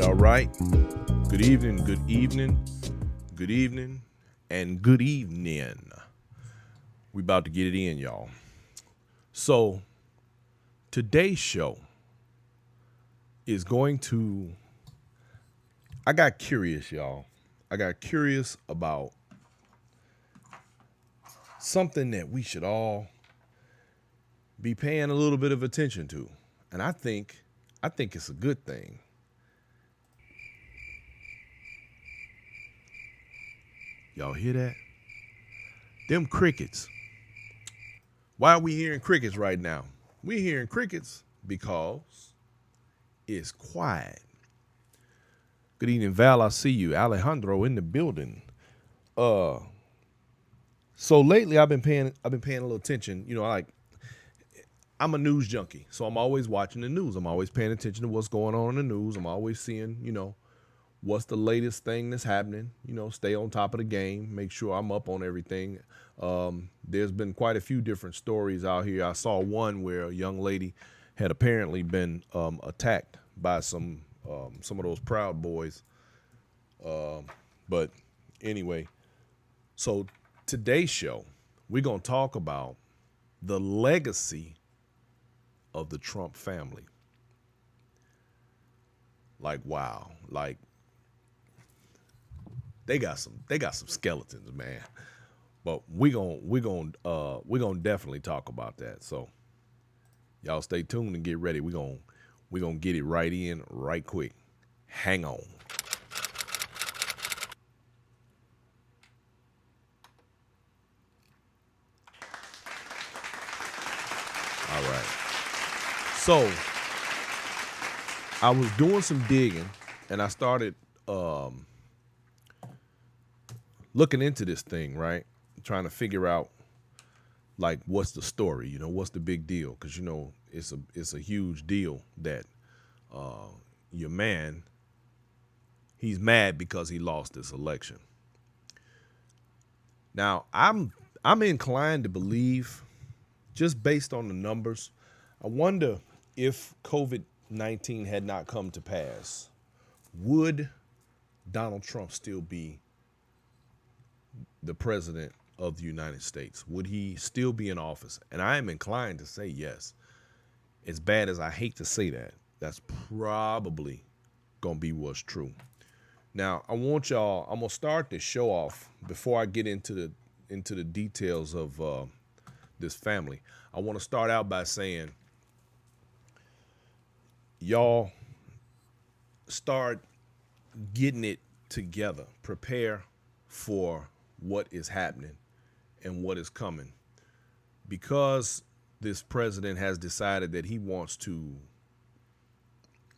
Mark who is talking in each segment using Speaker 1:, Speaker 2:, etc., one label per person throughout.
Speaker 1: All right. Good evening, good evening, good evening, and good evening. We about to get it in, y'all. So today's show is going to I got curious, y'all. I got curious about something that we should all be paying a little bit of attention to. And I think it's a good thing. Y'all hear that? Them crickets. Why are we hearing crickets right now? We're hearing crickets because it's quiet. Good evening, Val. I see you. Alejandro in the building. Uh so lately I've been paying a little attention. I'm a news junkie. So I'm always watching the news. I'm always paying attention to what's going on in the news. I'm always seeing, what's the latest thing that's happening. Stay on top of the game, make sure I'm up on everything. There's been quite a few different stories out here. I saw one where a young lady had apparently been attacked by some of those Proud Boys. But anyway, so today's show, we're gonna talk about the legacy of the Trump family. Like wow, like they got some skeletons, man. But we gonna definitely talk about that. So y'all stay tuned and get ready. We gonna get it right in right quick. Hang on. All right. So I was doing some digging and I started looking into this thing, right? Trying to figure out like what's the story, what's the big deal? Because it's a huge deal that your man, he's mad because he lost this election. Now I'm inclined to believe, just based on the numbers, I wonder if COVID-19 had not come to pass, would Donald Trump still be the president of the United States? Would he still be in office? And I am inclined to say yes. As bad as I hate to say that, that's probably gonna be what's true. Now, I'm gonna start this show off before I get into the details of this family. I want to start out by saying, y'all start getting it together. Prepare for what is happening and what is coming. Because this president has decided that he wants to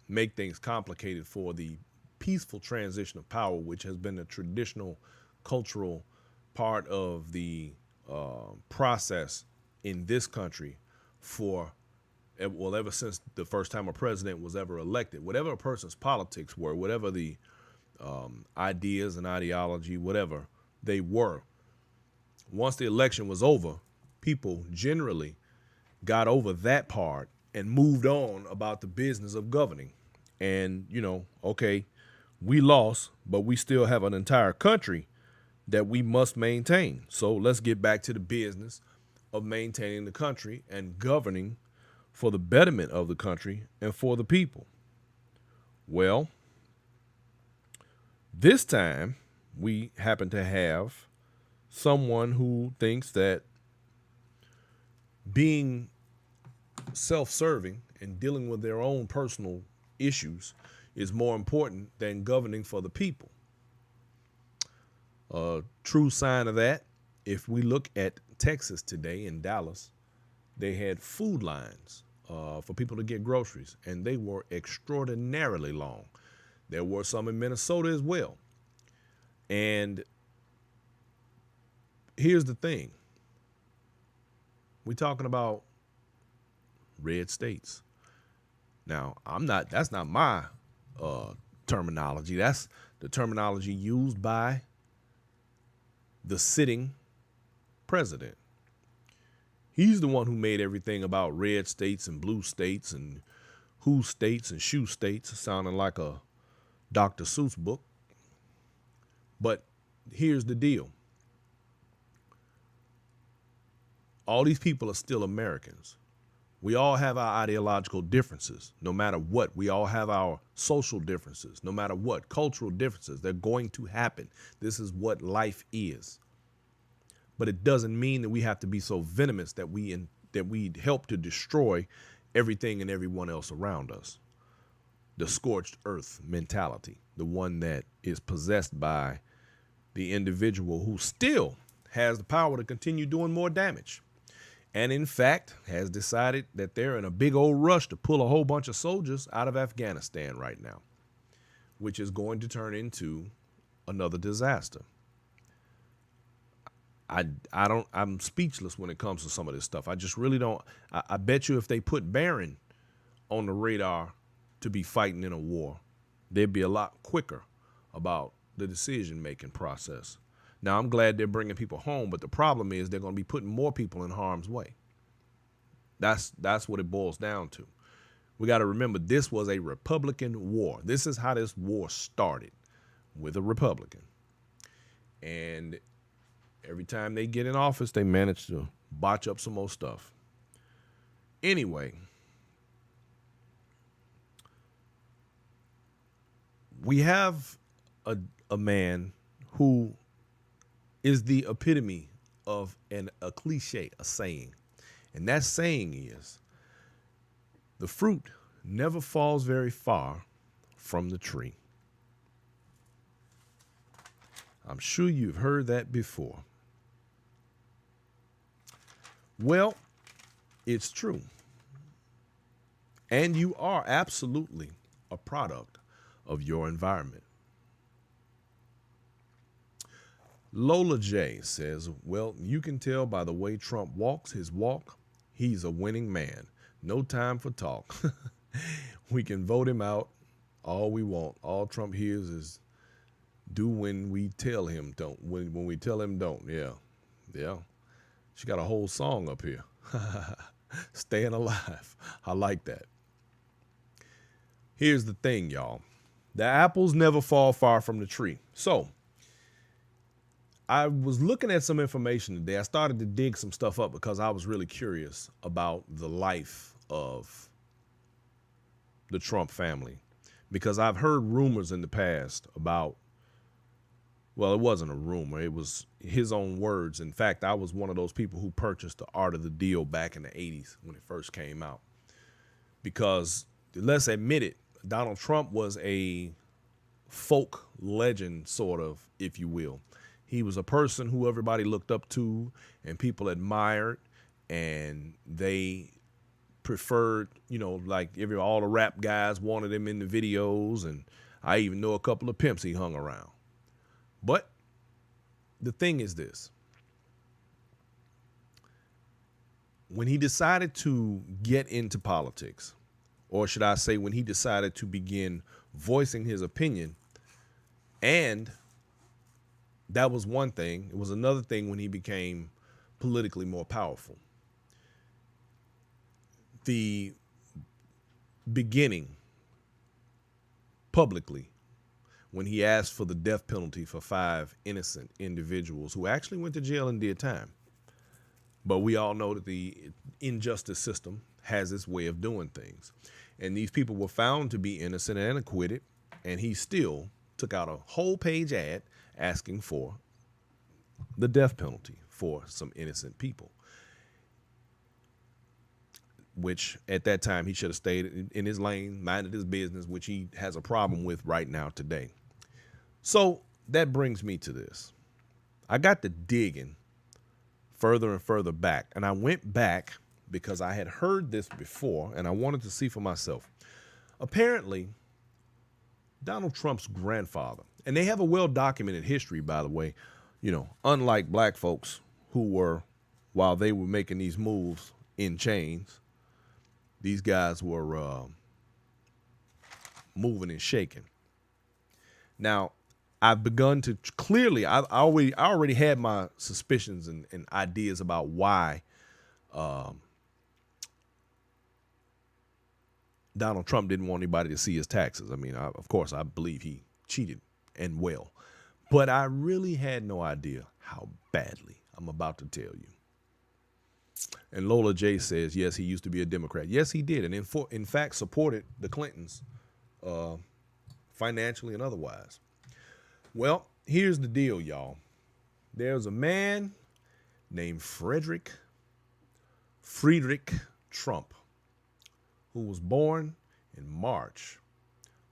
Speaker 1: make things complicated for the peaceful transition of power, which has been a traditional cultural part of the process in this country for, well, ever since the first time a president was ever elected. Whatever a person's politics were, whatever the ideas and ideology, whatever they were, once the election was over, people generally got over that part and moved on about the business of governing. And, okay, we lost, but we still have an entire country that we must maintain. So let's get back to the business of maintaining the country and governing for the betterment of the country and for the people. Well, this time we happen to have someone who thinks that being self-serving and dealing with their own personal issues is more important than governing for the people. A true sign of that, if we look at Texas today in Dallas, they had food lines for people to get groceries, and they were extraordinarily long. There were some in Minnesota as well. And here's the thing. We're talking about red states. Now, that's not my terminology. That's the terminology used by the sitting president. He's the one who made everything about red states and blue states and who states and shoe states, sounding like a Dr. Seuss book. But here's the deal. All these people are still Americans. We all have our ideological differences, no matter what. We all have our social differences, no matter what. Cultural differences, they're going to happen. This is what life is. But it doesn't mean that we have to be so venomous that we help to destroy everything and everyone else around us. The scorched earth mentality, the one that is possessed by the individual who still has the power to continue doing more damage. And in fact, has decided that they're in a big old rush to pull a whole bunch of soldiers out of Afghanistan right now, which is going to turn into another disaster. I'm speechless when it comes to some of this stuff. I just really don't. I bet you if they put Barron on the radar to be fighting in a war, they'd be a lot quicker about the decision-making process. Now, I'm glad they're bringing people home, but the problem is they're going to be putting more people in harm's way. That's what it boils down to. We got to remember this was a Republican war. This is how this war started, with a Republican. And every time they get in office, they manage to botch up some more stuff. Anyway, we have a man who is the epitome of a cliche, a saying. And that saying is, the fruit never falls very far from the tree. I'm sure you've heard that before. Well, it's true. And you are absolutely a product of your environment. Lola J says, well, you can tell by the way Trump walks his walk, he's a winning man. No time for talk. We can vote him out all we want. All Trump hears is do when we tell him don't. When we tell him don't. Yeah. She got a whole song up here. Staying alive. I like that. Here's the thing, y'all. The apples never fall far from the tree. So I was looking at some information today. I started to dig some stuff up because I was really curious about the life of the Trump family, because I've heard rumors in the past about, well, it wasn't a rumor. It was his own words. In fact, I was one of those people who purchased The Art of the Deal back in the 80s when it first came out, because let's admit it, Donald Trump was a folk legend, sort of, if you will. He was a person who everybody looked up to and people admired, and they preferred, like all the rap guys wanted him in the videos, and I even know a couple of pimps he hung around. But the thing is this. When he decided to get into politics, or should I say when he decided to begin voicing his opinion, and that was one thing. It was another thing when he became politically more powerful. The beginning, publicly, when he asked for the death penalty for 5 innocent individuals who actually went to jail and did time. But we all know that the injustice system has its way of doing things. And these people were found to be innocent and acquitted, and he still took out a whole page ad asking for the death penalty for some innocent people, which at that time he should have stayed in his lane, minded his business, which he has a problem with right now today. So that brings me to this. I got to digging further and further back, and I went back because I had heard this before and I wanted to see for myself. Apparently, Donald Trump's grandfather, and they have a well-documented history, by the way, unlike black folks who were, while they were making these moves in chains, these guys were moving and shaking. Now, I've begun to clearly, I already had my suspicions and ideas about why Donald Trump didn't want anybody to see his taxes. I mean, of course, I believe he cheated and well. But I really had no idea how badly. I'm about to tell you. And Lola J says, yes, he used to be a Democrat. Yes, he did. And in fact, supported the Clintons financially and otherwise. Well, here's the deal, y'all. There's a man named Friedrich Trump, who was born in March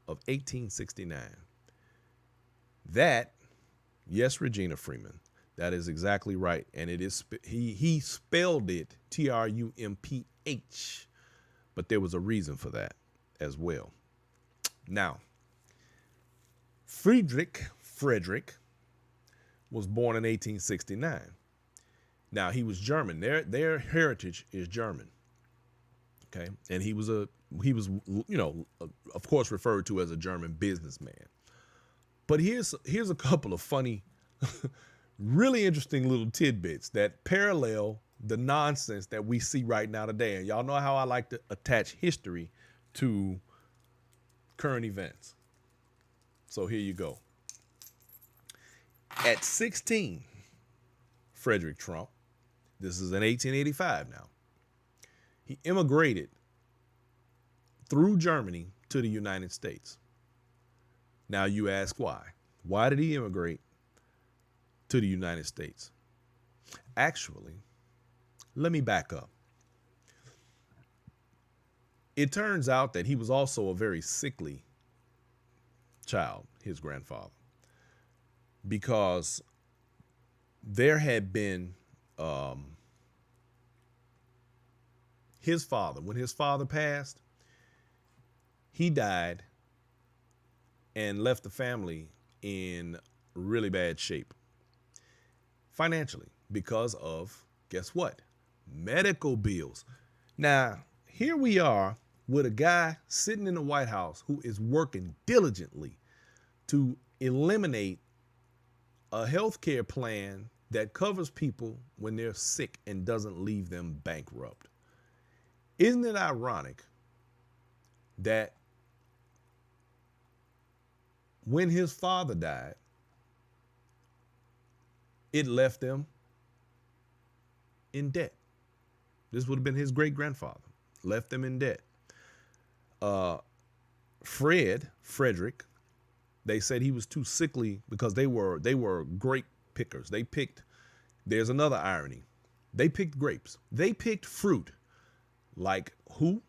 Speaker 1: of 1869. That, yes, Regina Freeman, that is exactly right. And it is he spelled it Trumph, but there was a reason for that as well. Now, Friedrich was born in 1869. Now, he was German. Their heritage is German. Okay, and he was of course, referred to as a German businessman. But here's a couple of funny, really interesting little tidbits that parallel the nonsense that we see right now today. And y'all know how I like to attach history to current events. So here you go. At 16, Frederick Trump, this is in 1885 now, he immigrated through Germany to the United States. Now you ask why. Why did he immigrate to the United States? Actually, let me back up. It turns out that he was also a very sickly child, his grandfather, because there had been his father, when his father passed, he died and left the family in really bad shape financially because of, guess what? Medical bills. Now, here we are with a guy sitting in the White House who is working diligently to eliminate a health care plan that covers people when they're sick and doesn't leave them bankrupt. Isn't it ironic that when his father died, it left them in debt? This would have been his great-grandfather, left them in debt. Frederick, they said he was too sickly because they were grape pickers. They picked, there's another irony. They picked grapes. They picked fruit. Like who?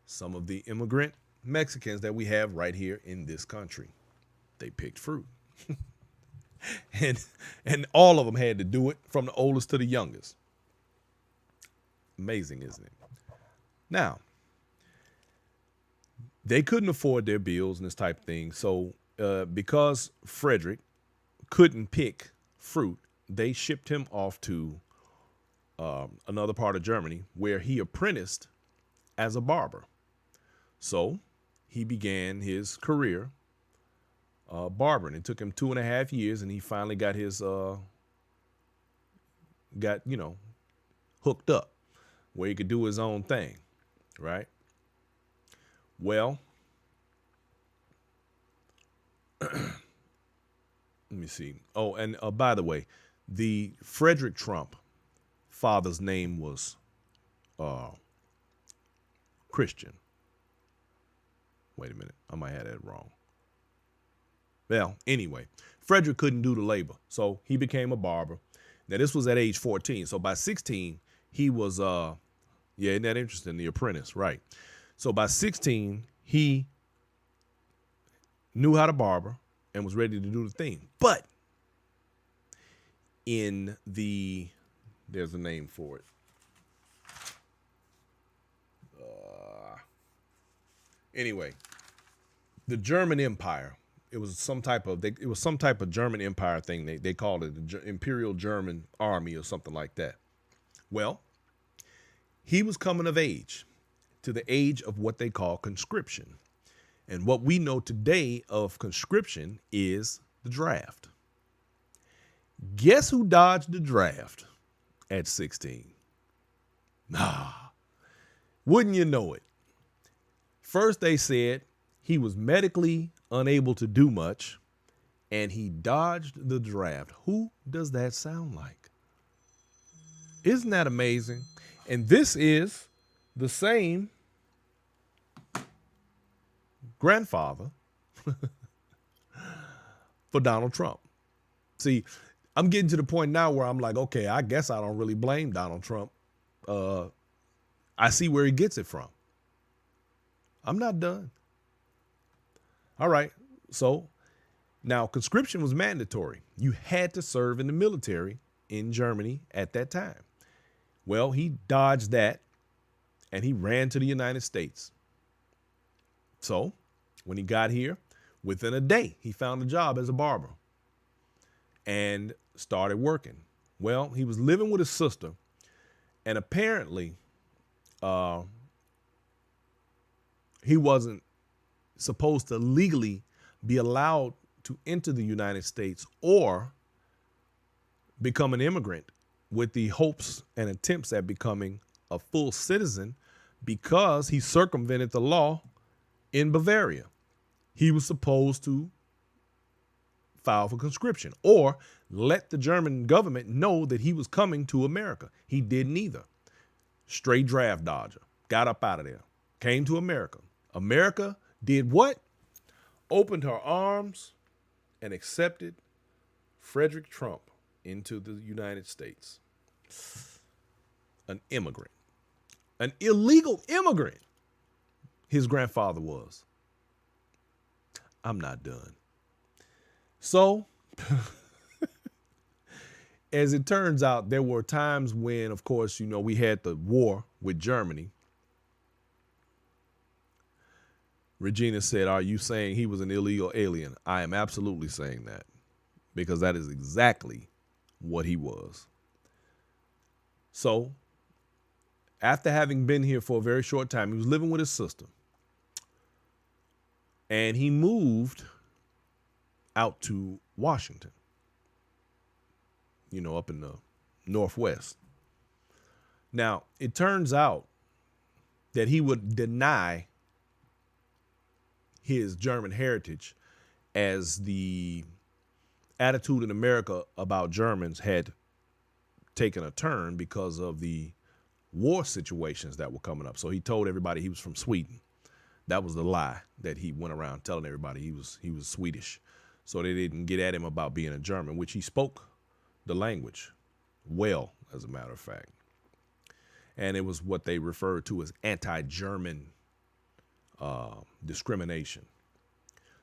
Speaker 1: Some of the immigrant Mexicans that we have right here in this country. They picked fruit. and all of them had to do it, from the oldest to the youngest. Amazing, isn't it? Now, they couldn't afford their bills and this type of thing. So because Frederick couldn't pick fruit, they shipped him off to another part of Germany where he apprenticed as a barber. So he began his career barbering. It took him 2.5 years, and he finally got his hooked up where he could do his own thing, right? Well, let me see. Oh, and by the way, the Frederick Trump father's name was Christian. Wait a minute, I might have that wrong. Well, anyway, Frederick couldn't do the labor, so he became a barber. Now, this was at age 14. So by 16, he was, isn't that interesting? The apprentice, right? So by 16, he knew how to barber and was ready to do the thing. But there's a name for it. Anyway, the German Empire. It was some type of German Empire thing. They called it the Imperial German Army or something like that. Well, he was coming of age, to the age of what they call conscription. And what we know today of conscription is the draft. Guess who dodged the draft at 16? Wouldn't you know it? First, they said he was medically unable to do much and he dodged the draft. Who does that sound like? Isn't that amazing? And this is the same grandfather for Donald Trump. See, I'm getting to the point now where I'm like, okay, I guess I don't really blame Donald Trump. I see where he gets it from. I'm not done. All right. So now conscription was mandatory. You had to serve in the military in Germany at that time. Well, he dodged that and he ran to the United States. So when he got here, within a day, he found a job as a barber and started working. Well, he was living with his sister, and apparently he wasn't supposed to legally be allowed to enter the United States or become an immigrant with the hopes and attempts at becoming a full citizen because he circumvented the law in Bavaria. He was supposed to file for conscription or let the German government know that he was coming to America. He didn't either. Straight draft dodger. Got up out of there. Came to America. America did what? Opened her arms and accepted Frederick Trump into the United States. An immigrant. An illegal immigrant. His grandfather was. I'm not done. So, as it turns out, there were times when, of course, you know, we had the war with Germany. Regina said, "Are you saying he was an illegal alien?" I am absolutely saying that because that is exactly what he was. So, after having been here for a very short time, he was living with his sister. And he moved out to Washington, you know, up in the Northwest. Now, it turns out that he would deny his German heritage as the attitude in America about Germans had taken a turn because of the war situations that were coming up. So he told everybody he was from Sweden. That was the lie that he went around telling everybody he was Swedish. So they didn't get at him about being a German, which he spoke the language well, as a matter of fact. And it was what they referred to as anti-German discrimination.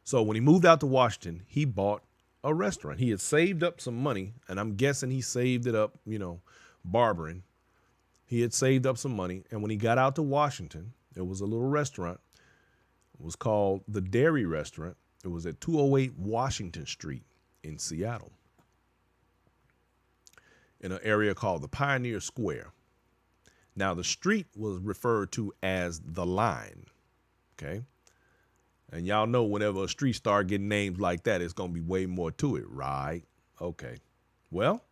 Speaker 1: So when he moved out to Washington, he bought a restaurant. He had saved up some money, and I'm guessing he saved it up, you know, barbering. He had saved up some money, and when he got out to Washington, there was a little restaurant. It was called the Dairy Restaurant. It was at 208 Washington Street in Seattle, in an area called the Pioneer Square. Now, the street was referred to as the Line, okay? And y'all know whenever a street start getting names like that, it's going to be way more to it, right? Okay. Well,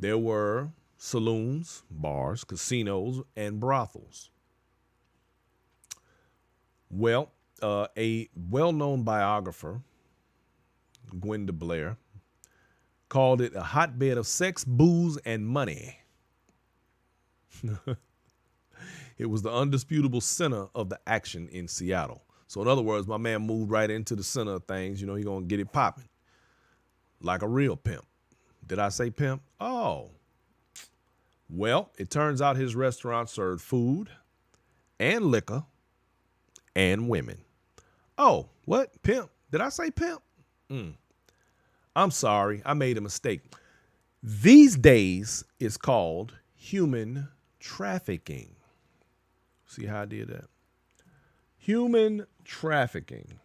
Speaker 1: there were saloons, bars, casinos, and brothels. Well, a well-known biographer, Gwenda Blair, called it a hotbed of sex, booze, and money. It was the undisputable center of the action in Seattle. So in other words, my man moved right into the center of things. You know, he's going to get it popping like a real pimp. Did I say pimp? Oh, well, it turns out his restaurant served food and liquor and women. Oh, what? Pimp? Did I say pimp? I'm sorry. I made a mistake. These days, it's called human trafficking. See how I did that? Human trafficking.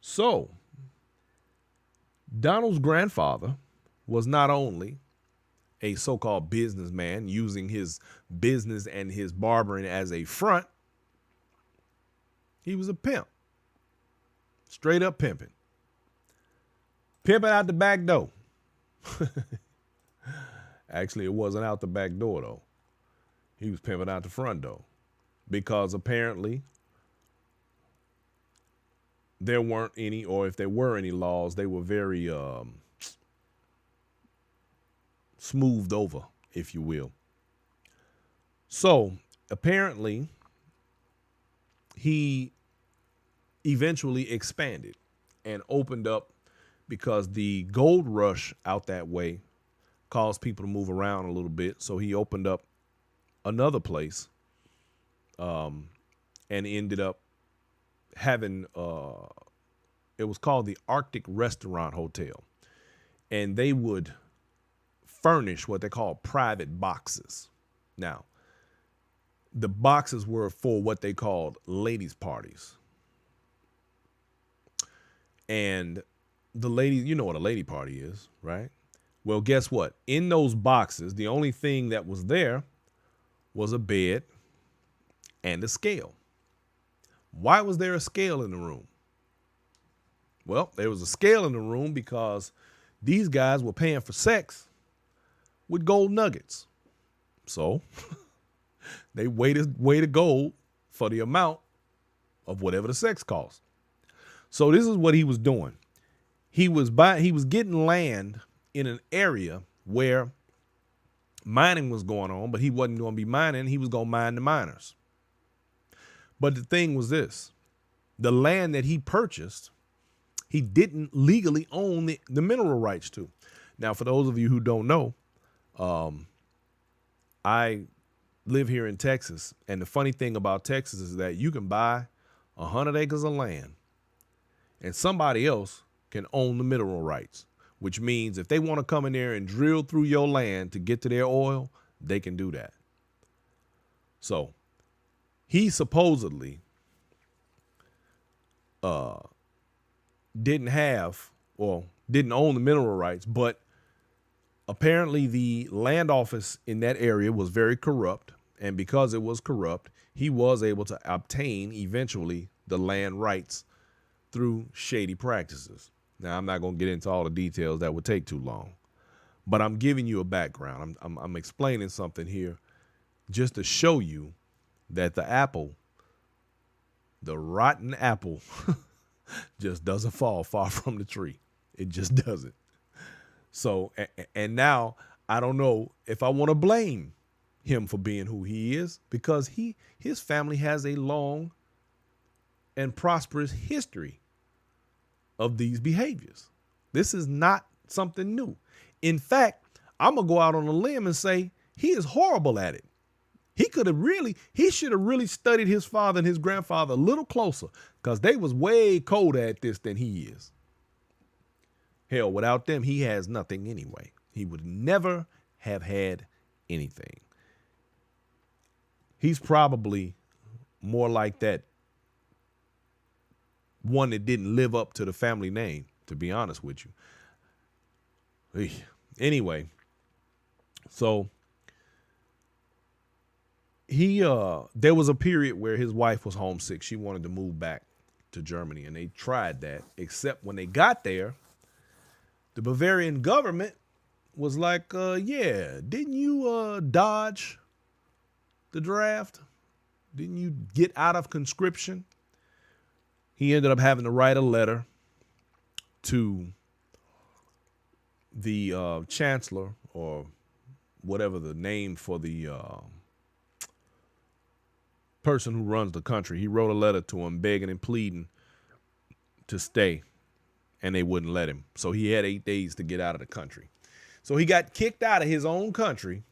Speaker 1: So, Donald's grandfather was not only a so-called businessman using his business and his barbering as a front, he was a pimp. Straight up pimping. Pimping out the back door. Actually, it wasn't out the back door, though. He was pimping out the front door. Because apparently, there weren't any, or if there were any laws, they were very smoothed over, if you will. So apparently he eventually expanded and opened up because the gold rush out that way caused people to move around a little bit. So he opened up another place and ended up having, it was called the Arctic Restaurant Hotel. And they would furnish what they call private boxes. Now, the boxes were for what they called ladies' parties. And the ladies, you know what a lady party is, right? Well, guess what? In those boxes, the only thing that was there was a bed and a scale. Why was there a scale in the room? Well, there was a scale in the room because these guys were paying for sex with gold nuggets. So they weighted gold for the amount of whatever the sex cost. So this is what he was doing. He was getting land in an area where mining was going on, but he wasn't going to be mining. He was going to mine the miners. But the thing was this, the land that he purchased, he didn't legally own the mineral rights to. Now, for those of you who don't know, I live here in Texas. And the funny thing about Texas is that you can buy 100 acres of land and somebody else can own the mineral rights, which means if they want to come in there and drill through your land to get to their oil, they can do that. So he supposedly didn't own the mineral rights, but apparently the land office in that area was very corrupt. And because it was corrupt, he was able to obtain eventually the land rights through shady practices. Now, I'm not going to get into all the details. That would take too long. But I'm giving you a background. I'm explaining something here just to show you that the apple, the rotten apple, just doesn't fall far from the tree. It just doesn't. So, and now I don't know if I want to blame him for being who he is, because his family has a long and prosperous history of these behaviors. This is not something new. In fact, I'm going to go out on a limb and say he is horrible at it. He should have really studied his father and his grandfather a little closer, because they was way colder at this than he is. Hell, without them, he has nothing anyway. He would never have had anything. He's probably more like that one that didn't live up to the family name, to be honest with you. Anyway, so there was a period where his wife was homesick. She wanted to move back to Germany, and they tried that, except when they got there, the Bavarian government was like, yeah, didn't you dodge the draft? Didn't you get out of conscription? He ended up having to write a letter to the chancellor, or whatever the name for the person who runs the country. He wrote a letter to him begging and pleading to stay, and they wouldn't let him. So he had 8 days to get out of the country. So he got kicked out of his own country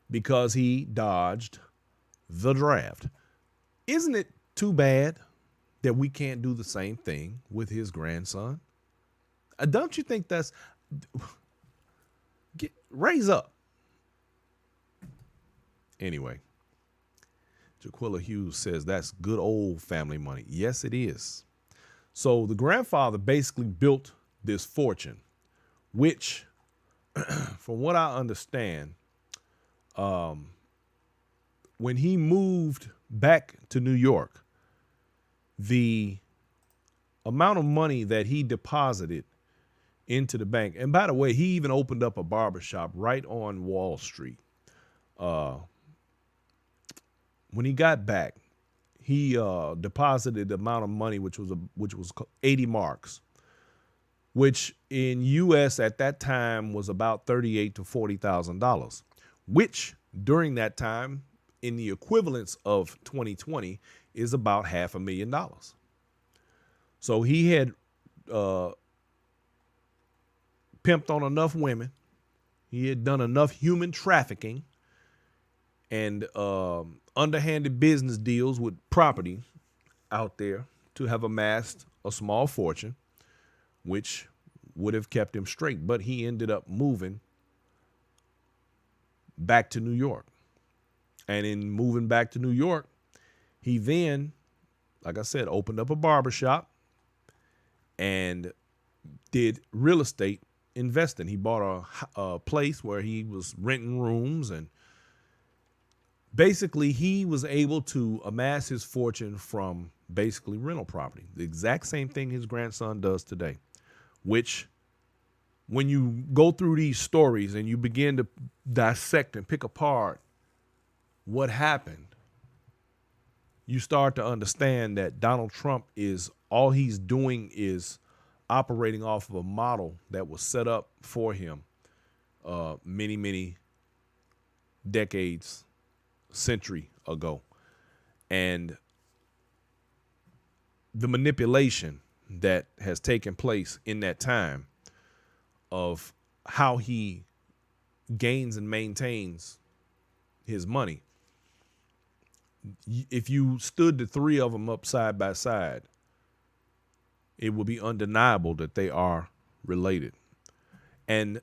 Speaker 1: because he dodged the draft. Isn't it too bad that we can't do the same thing with his grandson? Don't you think that's... raise up. Anyway, Jaquilla Hughes says that's good old family money. Yes, it is. So the grandfather basically built this fortune, which, from what I understand, when he moved back to New York, the amount of money that he deposited into the bank, and by the way, he even opened up a barbershop right on Wall Street. When he got back, he deposited the amount of money, which was 80 marks, which in U.S. at that time was about $38,000 to $40,000, which during that time, in the equivalence of 2020, is about $500,000. So he had pimped on enough women. He had done enough human trafficking and underhanded business deals with property out there to have amassed a small fortune, which would have kept him straight. But he ended up moving back to New York. And in moving back to New York, he then, like I said, opened up a barbershop and did real estate investing. He bought a place where he was renting rooms, and basically he was able to amass his fortune from basically rental property. The exact same thing his grandson does today, which when you go through these stories and you begin to dissect and pick apart what happened, you start to understand that Donald Trump all he's doing is operating off of a model that was set up for him many, many decades, century ago. And the manipulation that has taken place in that time of how he gains and maintains his money. If you stood the three of them up side by side, it would be undeniable that they are related. And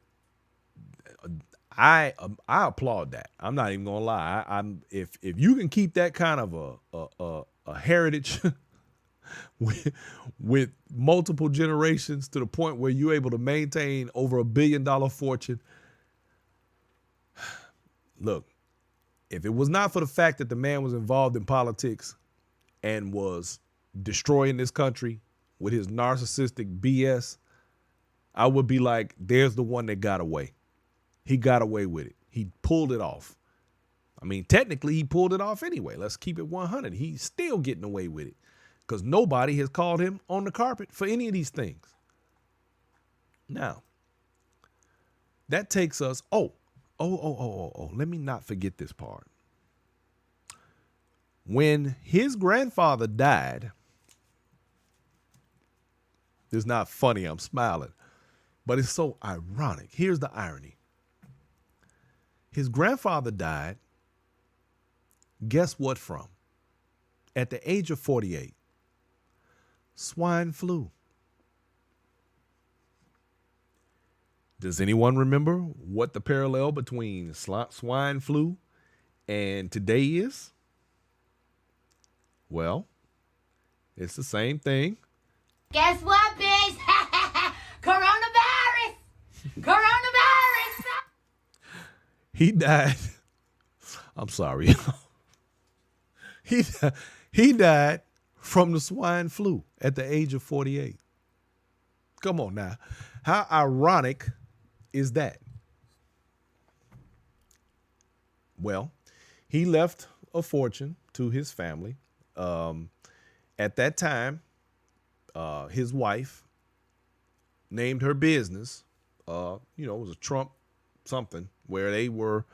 Speaker 1: I applaud that. I'm not even gonna lie. If you can keep that kind of a heritage with multiple generations to the point where you're able to maintain over $1 billion fortune, look, if it was not for the fact that the man was involved in politics and was destroying this country with his narcissistic BS, I would be like, there's the one that got away. He got away with it. He pulled it off. I mean, technically he pulled it off anyway. Let's keep it 100. He's still getting away with it because nobody has called him on the carpet for any of these things. Now, that takes us, let me not forget this part. When his grandfather died, it's not funny, I'm smiling, but it's so ironic. Here's the irony. His grandfather died, guess what from? At the age of 48. Swine flu. Does anyone remember what the parallel between swine flu and today is? Well, it's the same thing.
Speaker 2: Guess what, bitch? Coronavirus! Coronavirus!
Speaker 1: He died. I'm sorry. He died from the swine flu at the age of 48. Come on now. How ironic is that? Well, he left a fortune to his family. At that time, his wife named her business, it was a Trump something, where they were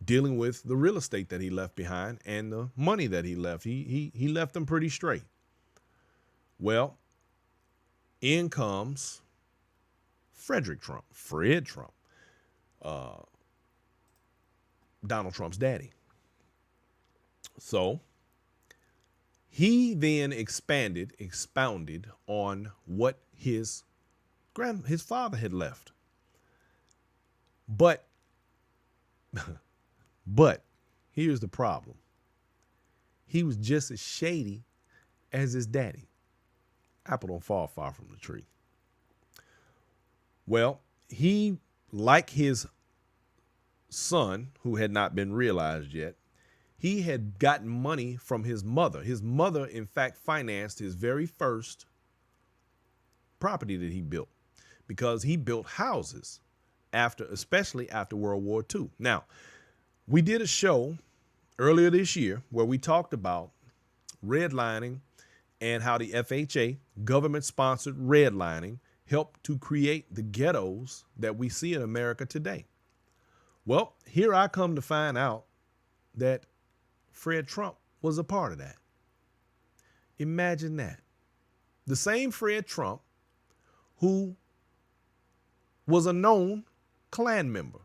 Speaker 1: dealing with the real estate that he left behind and the money that he left. He left them pretty straight. Well, in comes Fred Trump, Donald Trump's daddy. So he then expounded on what his father had left. But here's the problem. He was just as shady as his daddy. Apple don't fall far from the tree. Well, he, like his son, who had not been realized yet, he had gotten money from his mother. His mother, in fact, financed his very first property that he built, because he built houses especially after World War II. Now, we did a show earlier this year where we talked about redlining and how the FHA, government-sponsored redlining, helped to create the ghettos that we see in America today. Well, here I come to find out that Fred Trump was a part of that. Imagine that. The same Fred Trump who was a known Klan member,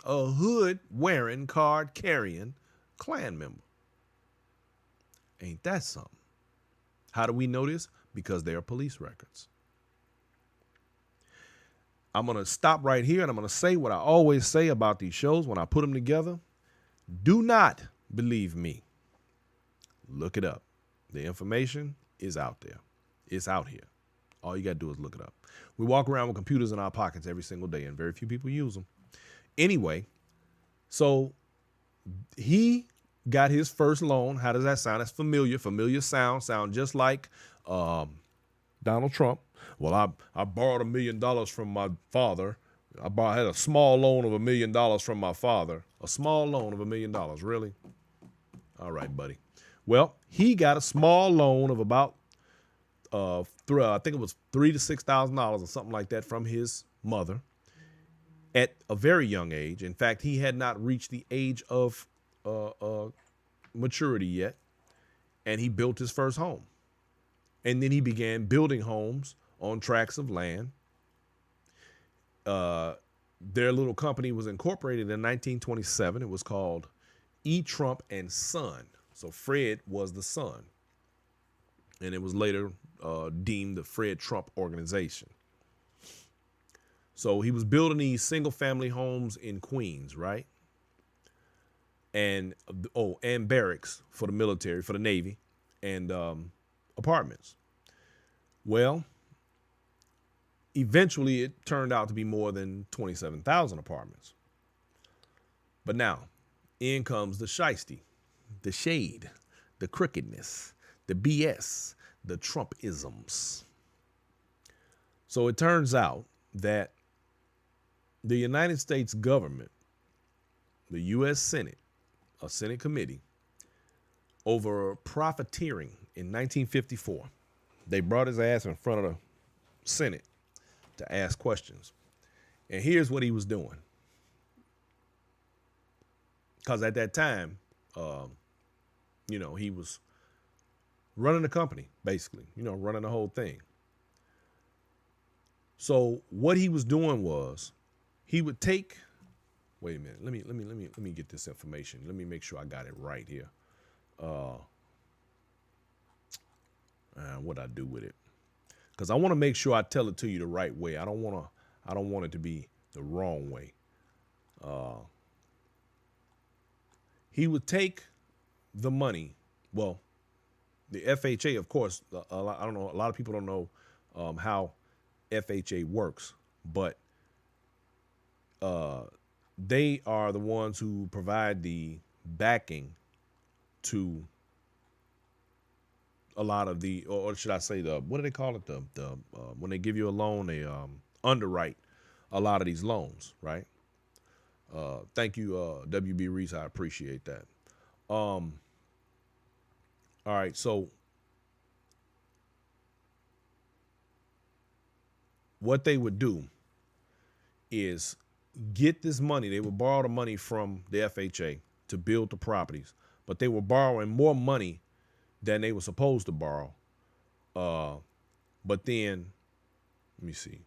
Speaker 1: a hood-wearing, card-carrying Klan member. Ain't that something? How do we know this? Because there are police records. I'm going to stop right here and I'm going to say what I always say about these shows when I put them together. Do not believe me. Look it up. The information is out there. It's out here. All you got to do is look it up. We walk around with computers in our pockets every single day and very few people use them. Anyway, so he got his first loan. How does that sound? That's familiar. Familiar sound just like Donald Trump. Well, I borrowed $1 million from my father. I had a small loan of $1 million from my father. A small loan of $1 million. Really? All right, buddy. Well, he got a small loan of about, I think it was $3,000 to $6,000 or something like that from his mother at a very young age. In fact, he had not reached the age of maturity yet, and he built his first home. And then he began building homes on tracts of land. Their little company was incorporated in 1927. It was called E. Trump and Son. So Fred was the son, and it was later deemed the Fred Trump Organization. So he was building these single family homes in Queens, right? And barracks for the military, for the Navy, and apartments. Well, eventually it turned out to be more than 27,000 apartments. But now, in comes the shiesty, the shade, the crookedness, the BS, the Trumpisms. So it turns out that the United States government, the U.S. Senate, a Senate committee, over profiteering in 1954, they brought his ass in front of the Senate to ask questions. And here's what he was doing. Because at that time, he was running the company, basically, running the whole thing. So what he was doing was he would take, wait a minute, let me get this information. Let me make sure I got it right here. What'd I do with it? Because I want to make sure I tell it to you the right way. I don't want it to be the wrong way. He would take the money. Well, the FHA, of course, I don't know. A lot of people don't know how FHA works, but they are the ones who provide the backing to a lot of the, or should I say what do they call it? When they give you a loan, they underwrite a lot of these loans, right? Thank you, WB Reese. I appreciate that. All right. So what they would do is get this money. They would borrow the money from the FHA to build the properties, but they were borrowing more money than they were supposed to borrow. But then, let me see.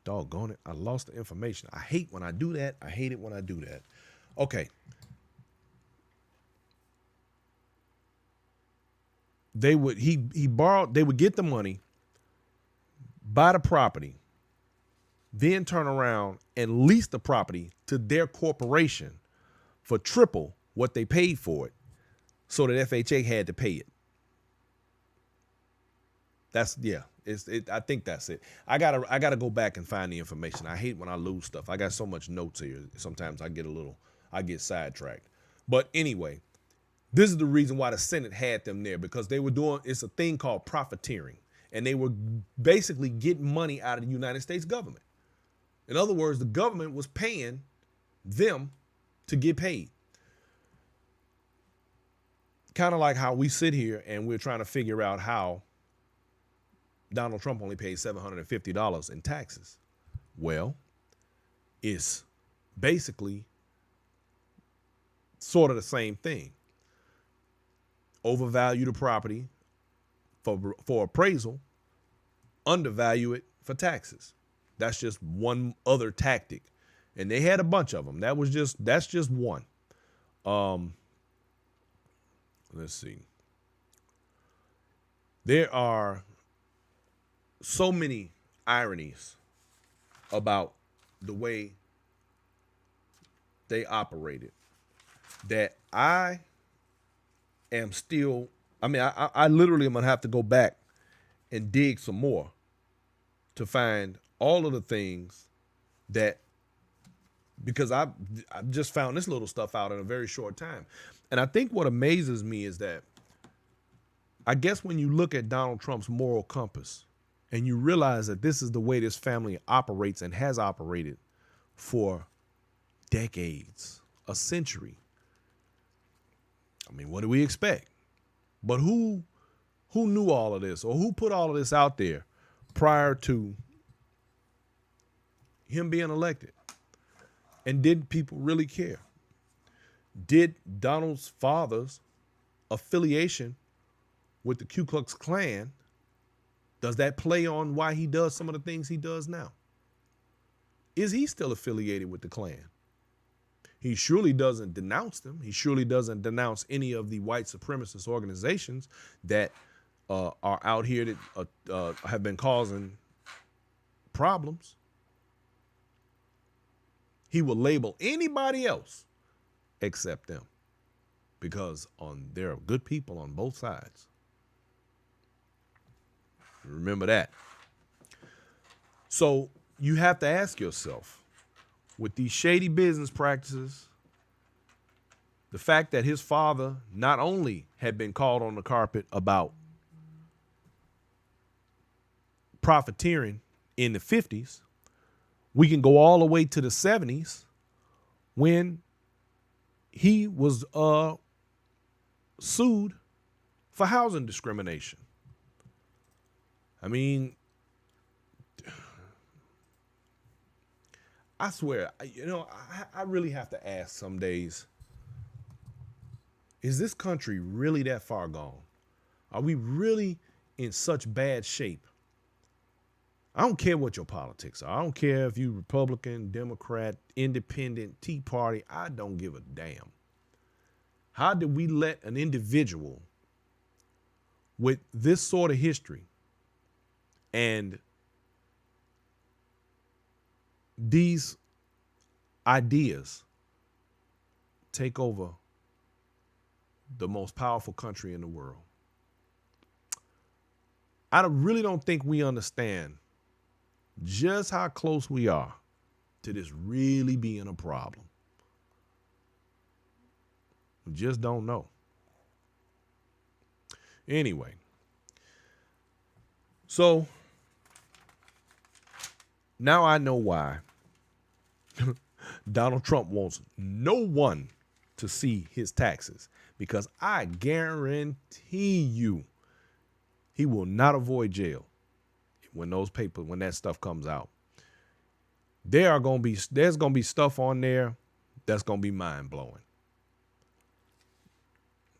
Speaker 1: Doggone it. I lost the information. I hate when I do that. I hate it when I do that. Okay. They would get the money, buy the property, then turn around and lease the property to their corporation for triple what they paid for it, so that FHA had to pay it. I think that's it. I gotta go back and find the information. I hate when I lose stuff. I got so much notes here. Sometimes I get sidetracked. But anyway, this is the reason why the Senate had them there, because they were it's a thing called profiteering, and they were basically getting money out of the United States government. In other words, the government was paying them to get paid. Kind of like how we sit here and we're trying to figure out how Donald Trump only paid $750 in taxes. Well, it's basically sort of the same thing. Overvalue the property for appraisal, undervalue it for taxes. That's just one other tactic. And they had a bunch of them. That's just one. Let's see. There are so many ironies about the way they operated that I am still, I literally am going to have to go back and dig some more to find all of the things that, because I've just found this little stuff out in a very short time. And I think what amazes me is that I guess when you look at Donald Trump's moral compass and you realize that this is the way this family operates and has operated for decades, a century. I mean, what do we expect? But who knew all of this, or who put all of this out there prior to him being elected? And did people really care? Did Donald's father's affiliation with the Ku Klux Klan, does that play on why he does some of the things he does now? Is he still affiliated with the Klan? He surely doesn't denounce them. He surely doesn't denounce any of the white supremacist organizations that are out here that have been causing problems. He will label anybody else except them, because there are good people on both sides. Remember that. So you have to ask yourself, with these shady business practices, the fact that his father not only had been called on the carpet about profiteering in the 50s, we can go all the way to the 70s when he was sued for housing discrimination. I mean, I swear, I really have to ask some days, is this country really that far gone? Are we really in such bad shape? I don't care what your politics are. I don't care if you Republican, Democrat, Independent, Tea Party. I don't give a damn. How did we let an individual with this sort of history and these ideas take over the most powerful country in the world? I really don't think we understand just how close we are to this really being a problem. We just don't know. Anyway, so now I know why Donald Trump wants no one to see his taxes, because I guarantee you he will not avoid jail when that stuff comes out. There's going to be stuff on there that's going to be mind-blowing,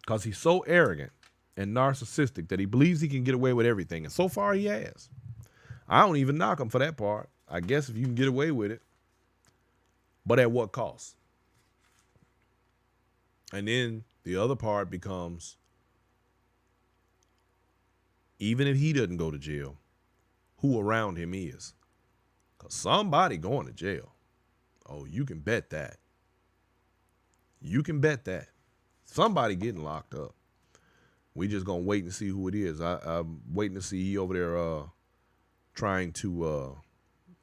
Speaker 1: because he's so arrogant and narcissistic that he believes he can get away with everything. And so far he has. I don't even knock him for that part. I guess if you can get away with it, but at what cost? And then the other part becomes, even if he doesn't go to jail, who around him is. Because somebody going to jail. Oh, you can bet that. You can bet that. Somebody getting locked up. We just going to wait and see who it is. I'm waiting to see he over there trying to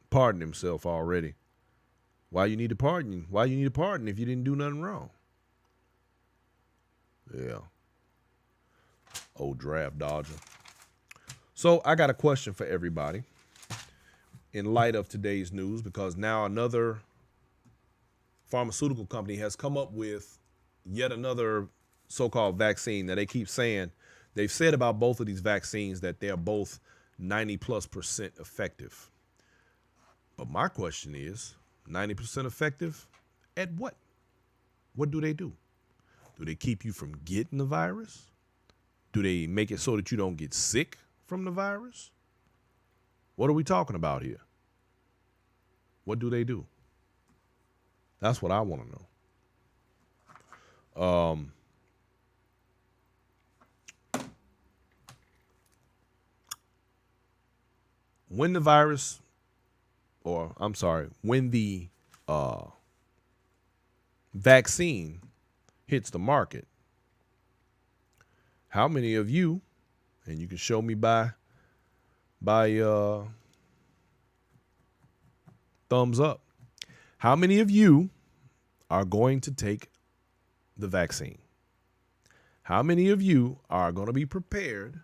Speaker 1: pardon himself already. Why you need to pardon? Why you need a pardon if you didn't do nothing wrong? Yeah. Old draft dodger. So I got a question for everybody in light of today's news, because now another pharmaceutical company has come up with yet another so-called vaccine that they keep saying. They've said about both of these vaccines that they're both 90+% effective. But my question is, 90% effective at what? What do they do? Do they keep you from getting the virus? Do they make it so that you don't get sick from the virus? What are we talking about here? What do they do? That's what I want to know. When the virus, or I'm sorry, when the vaccine hits the market, how many of you, and you can show me by thumbs up, how many of you are going to take the vaccine? How many of you are going to be prepared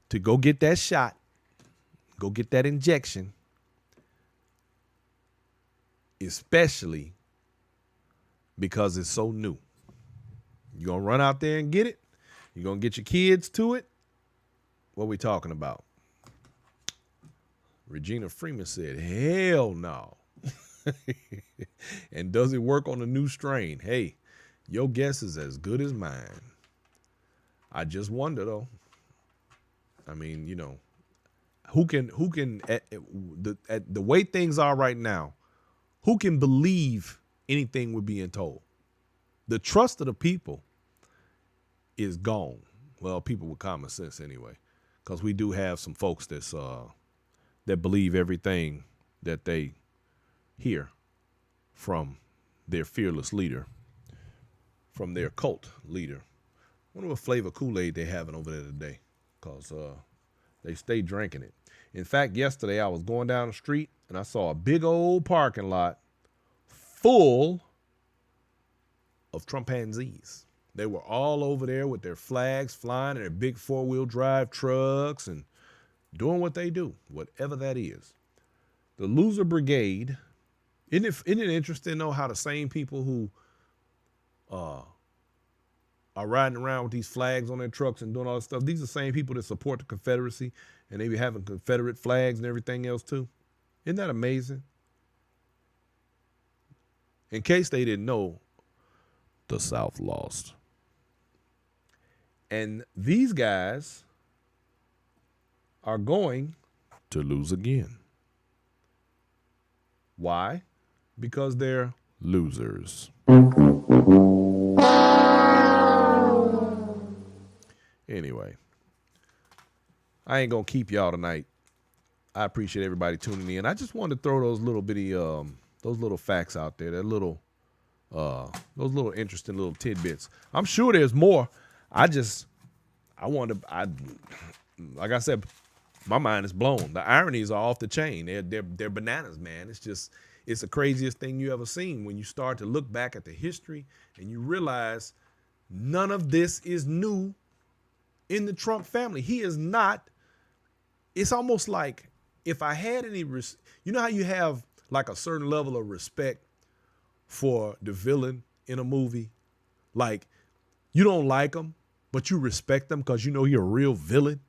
Speaker 1: to go get that shot, go get that injection, especially because it's so new? You're going to run out there and get it? You're going to get your kids to it? What are we talking about? Regina Freeman said, hell no. And does it work on a new strain? Hey, your guess is as good as mine. I just wonder, though. I mean, you know, who can at the way things are right now, who can believe anything we're being told? The trust of the people is gone. Well, people with common sense anyway, because we do have some folks that believe everything that they hear from their fearless leader, from their cult leader. I wonder what flavor Kool-Aid they having over there today, because they stay drinking it. In fact, yesterday I was going down the street and I saw a big old parking lot full of Trumpanzees. They were all over there with their flags flying and their big 4-wheel drive trucks and doing what they do, whatever that is. The loser brigade. Isn't it interesting, though, how the same people who are riding around with these flags on their trucks and doing all this stuff, these are the same people that support the Confederacy, and they be having Confederate flags and everything else too. Isn't that amazing? In case they didn't know, the South lost. And these guys are going to lose again. Why? Because they're losers. Anyway, I ain't gonna keep y'all tonight. I appreciate everybody tuning in. I just wanted to throw those little bitty, those little facts out there. Those little interesting little tidbits. I'm sure there's more. Like I said, my mind is blown. The ironies are off the chain. They're bananas, man. It's the craziest thing you ever seen when you start to look back at the history and you realize none of this is new in the Trump family. He is not. It's almost like if I had any, you know how you have like a certain level of respect for the villain in a movie? Like you don't like him, but you respect him because you know he's a real villain.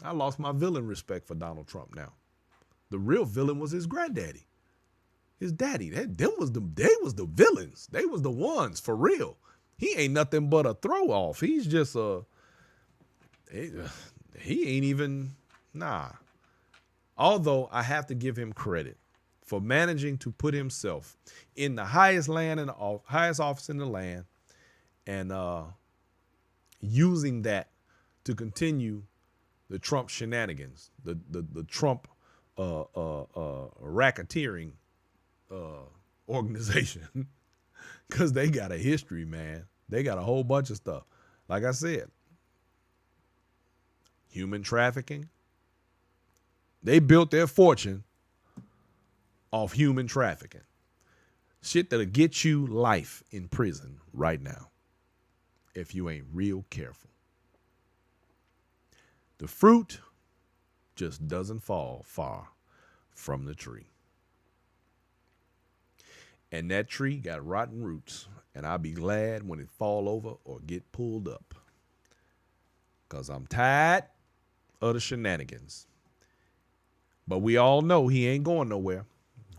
Speaker 1: I lost my villain respect for Donald Trump now. The real villain was his granddaddy. His daddy. They was the villains. They was the ones for real. He ain't nothing but a throw off. He's just he ain't even, nah. Although I have to give him credit for managing to put himself in the highest highest office in the land and using that to continue the Trump shenanigans, the Trump racketeering organization, because they got a history, man. They got a whole bunch of stuff. Like I said, human trafficking. They built their fortune off human trafficking. Shit that'll get you life in prison right now if you ain't real careful. The fruit just doesn't fall far from the tree. And that tree got rotten roots, and I'll be glad when it fall over or get pulled up. Because I'm tired of the shenanigans. But we all know he ain't going nowhere.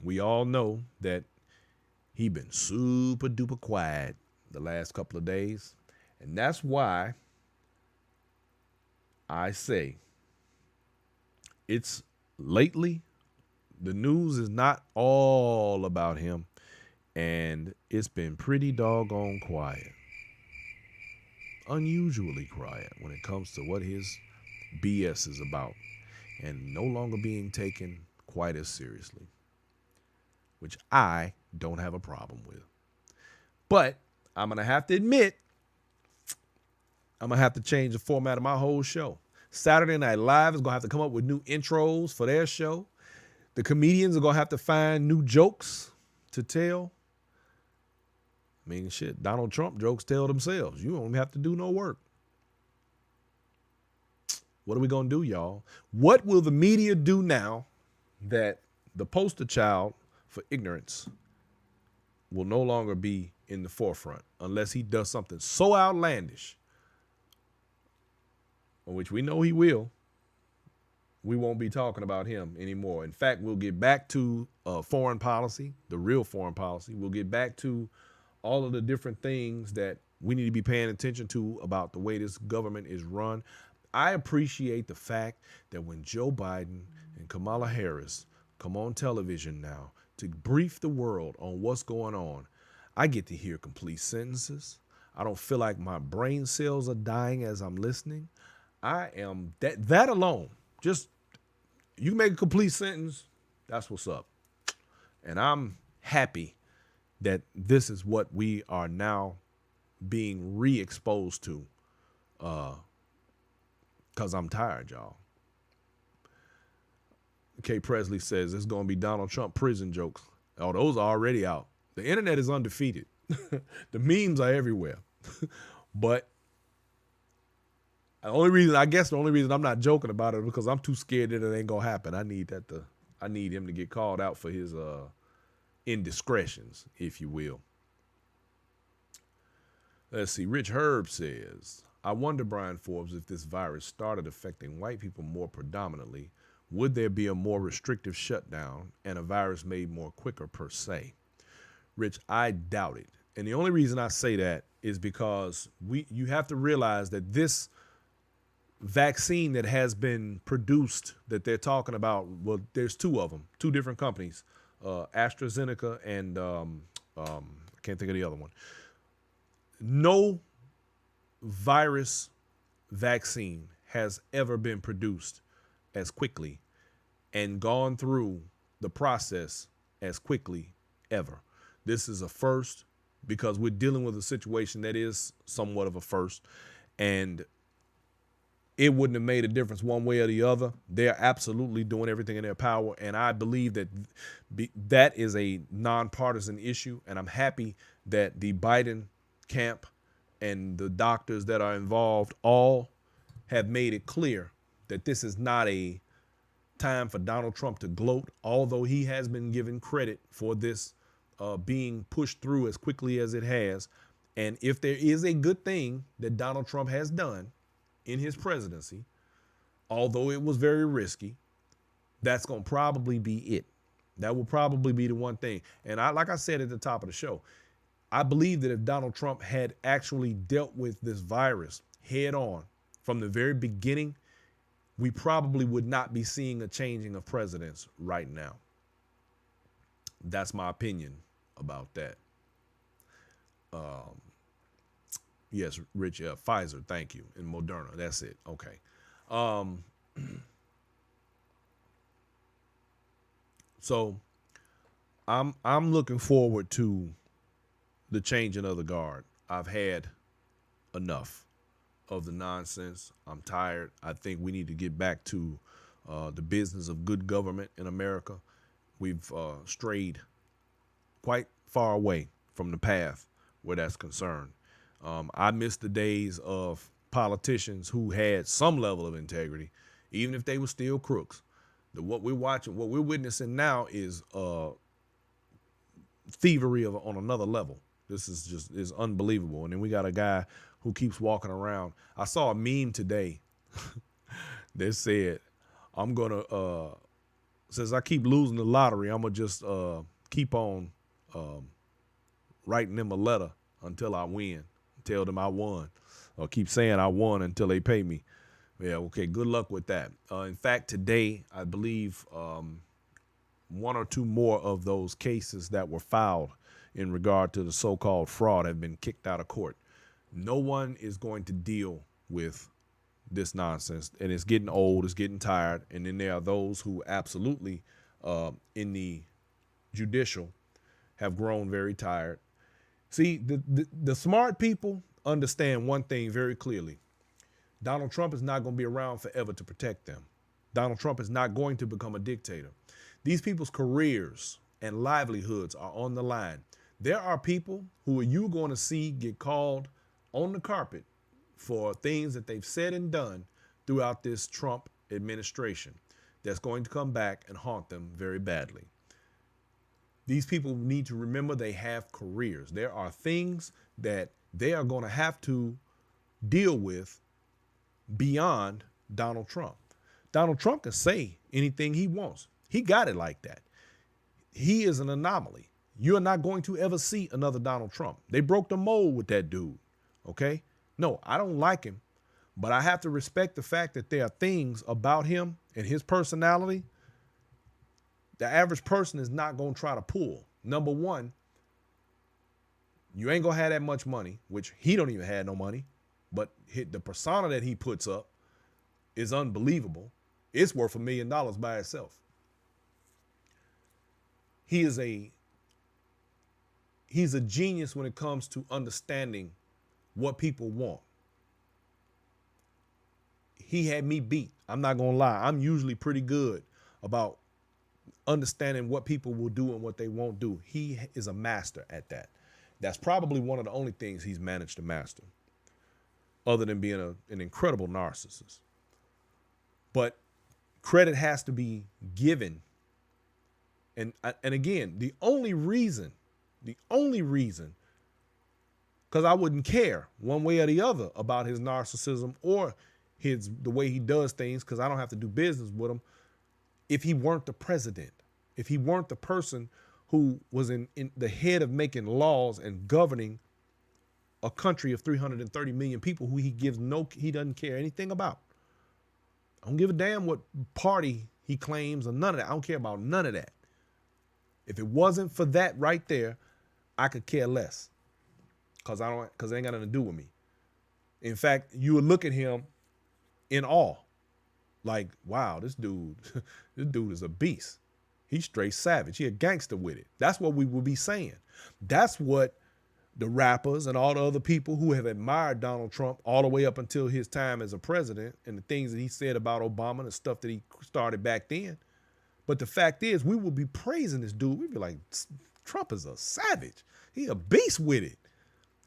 Speaker 1: We all know that he been super duper quiet the last couple of days. And that's why I say it's lately, the news is not all about him. And it's been pretty doggone quiet. Unusually quiet when it comes to what his BS is about. And no longer being taken quite as seriously. Which I don't have a problem with. But I'm going to have to admit, I'm going to have to change the format of my whole show. Saturday Night Live is going to have to come up with new intros for their show. The comedians are going to have to find new jokes to tell. I mean, shit, Donald Trump jokes tell themselves. You don't have to do no work. What are we going to do, y'all? What will the media do now that the poster child for ignorance will no longer be in the forefront unless he does something so outlandish, which we know he will? We won't be talking about him anymore. In fact, we'll get back to foreign policy, the real foreign policy. We'll get back to all of the different things that we need to be paying attention to about the way this government is run. I appreciate the fact that when Joe Biden and Kamala Harris come on television now to brief the world on what's going on, I get to hear complete sentences. I don't feel like my brain cells are dying as I'm listening. I am that alone. Just you make a complete sentence, that's what's up. And I'm happy that this is what we are now being re-exposed to. Because I'm tired, y'all. Kay Presley says it's going to be Donald Trump prison jokes. Oh, those are already out. The internet is undefeated. The memes are everywhere. But the only reason I'm not joking about it is because I'm too scared that it ain't going to happen. I need him to get called out for his indiscretions, if you will. Let's see. Rich Herb says, I wonder, Brian Forbes, if this virus started affecting white people more predominantly, would there be a more restrictive shutdown and a virus made more quicker per se? Rich, I doubt it. And the only reason I say that is because you have to realize that this vaccine that has been produced that they're talking about, well, there's two of them, two different companies, AstraZeneca and I can't think of the other one. No virus vaccine has ever been produced as quickly and gone through the process as quickly ever. This is a first because we're dealing with a situation that is somewhat of a first, and it wouldn't have made a difference one way or the other. They're absolutely doing everything in their power, and I believe that that is a nonpartisan issue, and I'm happy that the Biden camp and the doctors that are involved all have made it clear that this is not a time for Donald Trump to gloat, although he has been given credit for this being pushed through as quickly as it has. And if there is a good thing that Donald Trump has done in his presidency, although it was very risky, that's going to probably be it. That will probably be the one thing. And like I said at the top of the show, I believe that if Donald Trump had actually dealt with this virus head on from the very beginning, we probably would not be seeing a changing of presidents right now. That's my opinion about that. Yes, Rich, Pfizer, thank you, and Moderna, that's it. Okay. So I'm looking forward to the changing of the guard. I've had enough of the nonsense. I'm tired. I think we need to get back to the business of good government in America. We've strayed quite far away from the path where that's concerned. I miss the days of politicians who had some level of integrity, even if they were still crooks. What we're witnessing now is thievery on another level. This is unbelievable. And then we got a guy who keeps walking around. I saw a meme today that said, I'm going to, since I keep losing the lottery, I'm going to just keep on writing them a letter until I win. Tell them I won. Or keep saying I won until they pay me. Yeah, okay, good luck with that. In fact, today, I believe one or two more of those cases that were filed in regard to the so-called fraud have been kicked out of court. No one is going to deal with this nonsense, and it's getting old, it's getting tired, and then there are those who absolutely in the judicial have grown very tired. See, the smart people understand one thing very clearly. Donald Trump is not going to be around forever to protect them. Donald Trump is not going to become a dictator. These people's careers and livelihoods are on the line. There are people who you're going to see get called on the carpet for things that they've said and done throughout this Trump administration that's going to come back and haunt them very badly. These people need to remember they have careers. There are things that they are going to have to deal with beyond Donald Trump. Donald Trump can say anything he wants. He got it like that. He is an anomaly. You're not going to ever see another Donald Trump. They broke the mold with that dude. Okay? No, I don't like him, but I have to respect the fact that there are things about him and his personality the average person is not going to try to pull. Number one, you ain't going to have that much money, which he don't even have no money, but the persona that he puts up is unbelievable. It's worth $1 million by itself. He's a genius when it comes to understanding what people want. He had me beat. I'm not going to lie. I'm usually pretty good about understanding what people will do and what they won't do. He is a master at that. That's probably one of the only things he's managed to master, other than being an incredible narcissist. But credit has to be given. And again, the only reason, because I wouldn't care one way or the other about his narcissism or the way he does things, because I don't have to do business with him, if he weren't the president, if he weren't the person who was in the head of making laws and governing a country of 330 million people who he doesn't care anything about. I don't give a damn what party he claims or none of that. I don't care about none of that. If it wasn't for that right there, I could care less, because it ain't got nothing to do with me. In fact, you would look at him in awe. Like, wow, this dude is a beast. He's straight savage. He a gangster with it. That's what we will be saying. That's what the rappers and all the other people who have admired Donald Trump all the way up until his time as a president and the things that he said about Obama and the stuff that he started back then. But the fact is, we will be praising this dude. We'd be like, Trump is a savage. He a beast with it.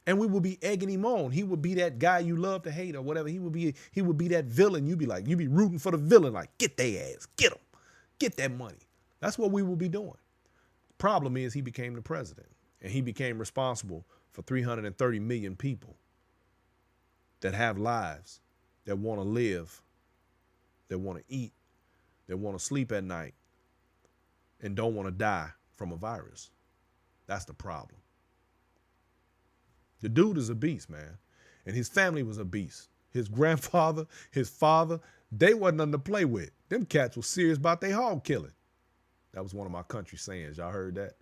Speaker 1: And we will be egging him on. He would be that guy you love to hate or whatever. He would be that villain. You'd be rooting for the villain, like, get their ass, get him, get that money. That's what we will be doing. Problem is, he became the president, and he became responsible for 330 million people that have lives, that want to live, that want to eat, that want to sleep at night, and don't want to die from a virus. That's the problem. The dude is a beast, man. And his family was a beast. His grandfather, his father, they wasn't nothing to play with. Them cats were serious about their hog killing. That was one of my country sayings. Y'all heard that?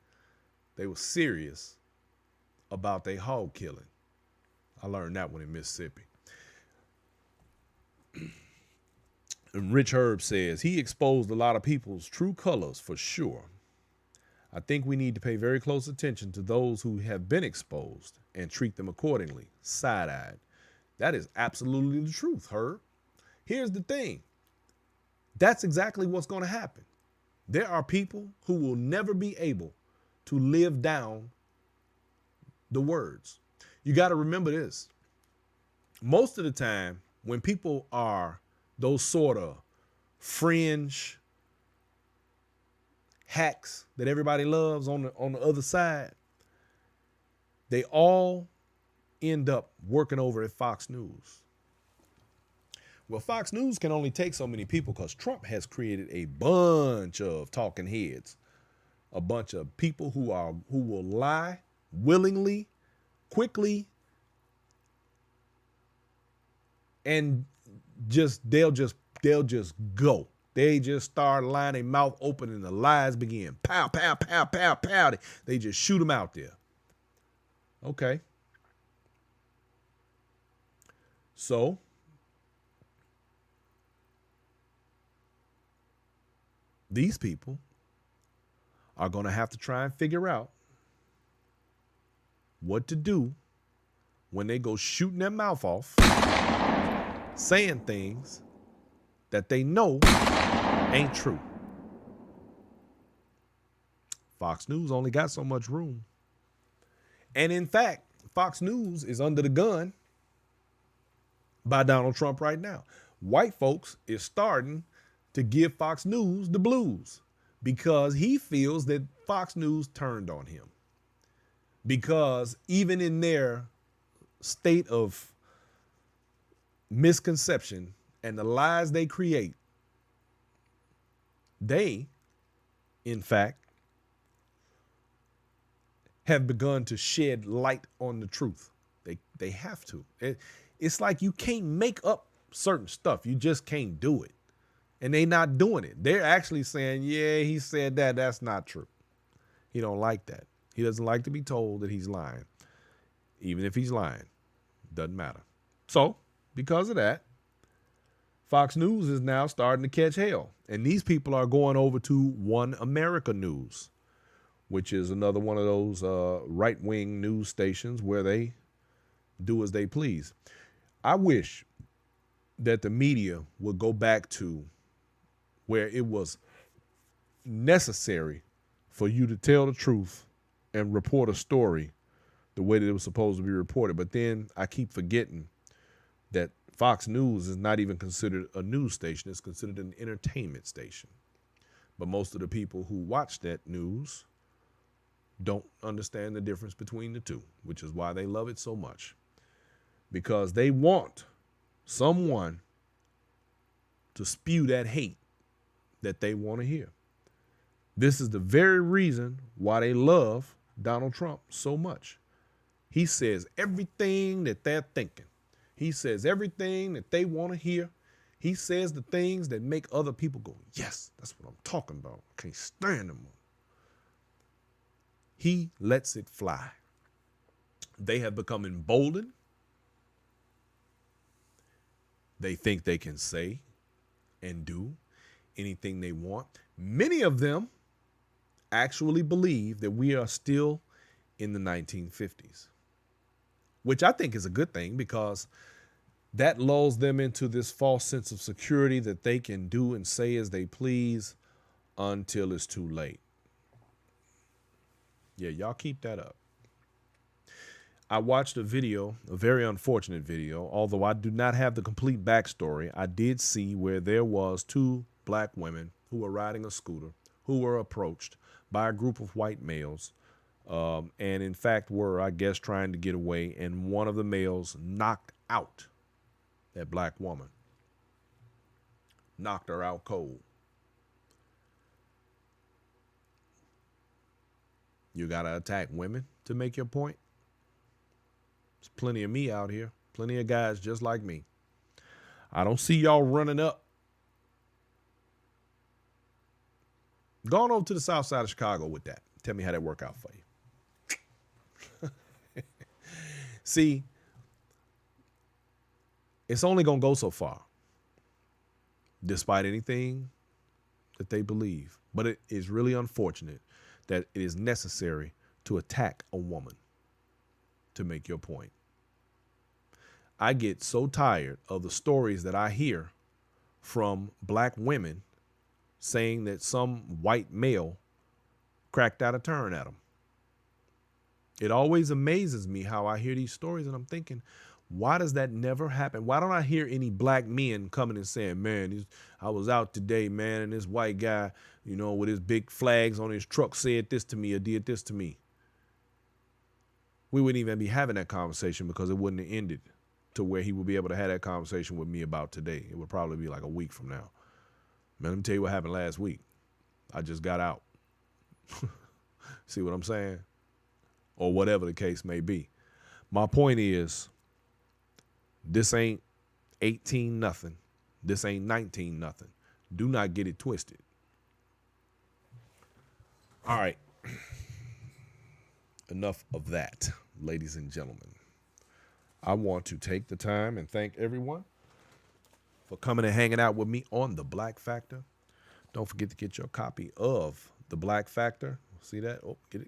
Speaker 1: They were serious about their hog killing. I learned that one in Mississippi. And Rich Herb says, he exposed a lot of people's true colors for sure. I think we need to pay very close attention to those who have been exposed and treat them accordingly, side-eyed. That is absolutely the truth, Herb. Here's the thing. That's exactly what's going to happen. There are people who will never be able to live down the words. You got to remember this. Most of the time, when people are those sort of fringe, hacks that everybody loves on the other side, they all end up working over at Fox News. Well, Fox News can only take so many people because Trump has created a bunch of talking heads, a bunch of people who will lie willingly, quickly, and they'll just go. They just start lying, their mouth open, and the lies begin. Pow, pow, pow, pow, pow. They just shoot them out there. Okay. So, these people are going to have to try and figure out what to do when they go shooting their mouth off, saying things that they know ain't true. Fox News only got so much room. And in fact, Fox News is under the gun by Donald Trump right now. White folks is starting to give Fox News the blues because he feels that Fox News turned on him. Because even in their state of misconception and the lies they create, they, in fact, have begun to shed light on the truth. They have to. It's like you can't make up certain stuff. You just can't do it. And they not doing it. They're actually saying, yeah, he said that. That's not true. He don't like that. He doesn't like to be told that he's lying. Even if he's lying, doesn't matter. So, because of that, Fox News is now starting to catch hell. And these people are going over to One America News, which is another one of those right-wing news stations where they do as they please. I wish that the media would go back to where it was necessary for you to tell the truth and report a story the way that it was supposed to be reported. But then I keep forgetting that Fox News is not even considered a news station. It's considered an entertainment station. But most of the people who watch that news don't understand the difference between the two, which is why they love it so much. Because they want someone to spew that hate that they want to hear. This is the very reason why they love Donald Trump so much. He says everything that they're thinking. He says everything that they want to hear. He says the things that make other people go, yes, that's what I'm talking about. I can't stand him. He lets it fly. They have become emboldened. They think they can say and do anything they want. Many of them actually believe that we are still in the 1950s, which I think is a good thing because that lulls them into this false sense of security that they can do and say as they please until it's too late. Yeah, y'all keep that up. I watched a video, a very unfortunate video, although I do not have the complete backstory. I did see where there was two black women who were riding a scooter who were approached by a group of white males and in fact were, I guess, trying to get away. And one of the males knocked out that black woman, knocked her out cold. You got to attack women to make your point? There's plenty of me out here, plenty of guys just like me. I don't see y'all running up. Go on over to the south side of Chicago with that. Tell me how that worked out for you. See, it's only going to go so far, despite anything that they believe. But it is really unfortunate that it is necessary to attack a woman to make your point. I get so tired of the stories that I hear from black women saying that some white male cracked out a turn at them. It always amazes me how I hear these stories and I'm thinking, Why does that never happen? Why don't I hear any black men coming and saying, man, I was out today, man, and this white guy, you know, with his big flags on his truck said this to me or did this to me? We wouldn't even be having that conversation because it wouldn't have ended to where he would be able to have that conversation with me about today. It would probably be like a week from now. Man, let me tell you what happened last week. I just got out. See what I'm saying? Or whatever the case may be. My point is, this ain't 18 nothing. This ain't 19 nothing. Do not get it twisted. All right. Enough of that, ladies and gentlemen. I want to take the time and thank everyone for coming and hanging out with me on The Black Factor. Don't forget to get your copy of The Black Factor. See that? Oh, get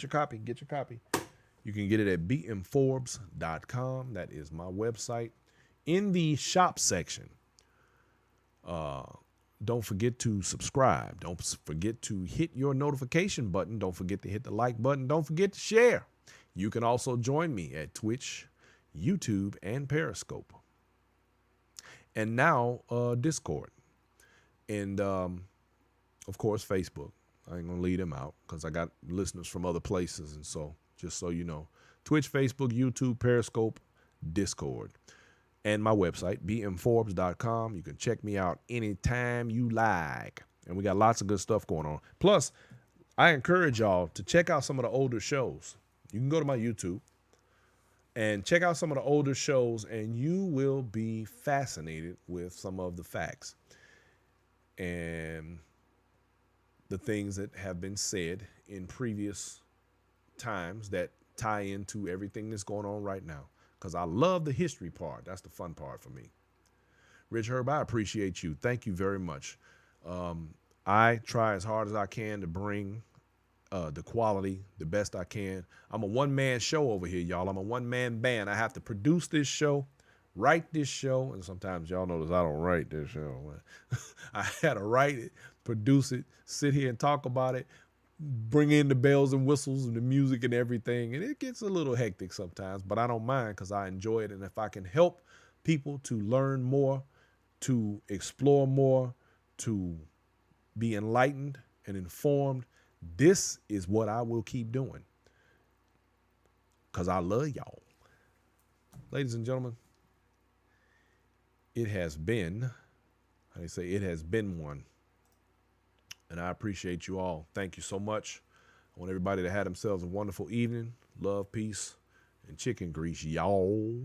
Speaker 1: your copy. Get your copy. You can get it at bmforbes.com. That is my website. In the shop section, don't forget to subscribe. Don't forget to hit your notification button. Don't forget to hit the like button. Don't forget to share. You can also join me at Twitch, YouTube, and Periscope. And now Discord. And, of course, Facebook. I ain't going to leave them out because I got listeners from other places. And so, just so you know, Twitch, Facebook, YouTube, Periscope, Discord. And my website, bmforbes.com. You can check me out anytime you like. And we got lots of good stuff going on. Plus, I encourage y'all to check out some of the older shows. You can go to my YouTube and check out some of the older shows, and you will be fascinated with some of the facts and the things that have been said in previous times that tie into everything that's going on right now. Because I love the history part. That's the fun part for me. Rich Herb, I appreciate you. Thank you very much. I try as hard as I can to bring the quality, the best I can. I'm a one-man show over here, y'all. I'm a one-man band. I have to produce this show, write this show, and sometimes y'all notice I don't write this show. I had to write it, produce it, sit here and talk about it, bring in the bells and whistles and the music and everything. And it gets a little hectic sometimes, but I don't mind because I enjoy it. And if I can help people to learn more, to explore more, to be enlightened and informed, this is what I will keep doing because I love y'all. Ladies and gentlemen, it has been, how do you say, it has been one. And I appreciate you all. Thank you so much. I want everybody to have themselves a wonderful evening. Love, peace, and chicken grease, y'all.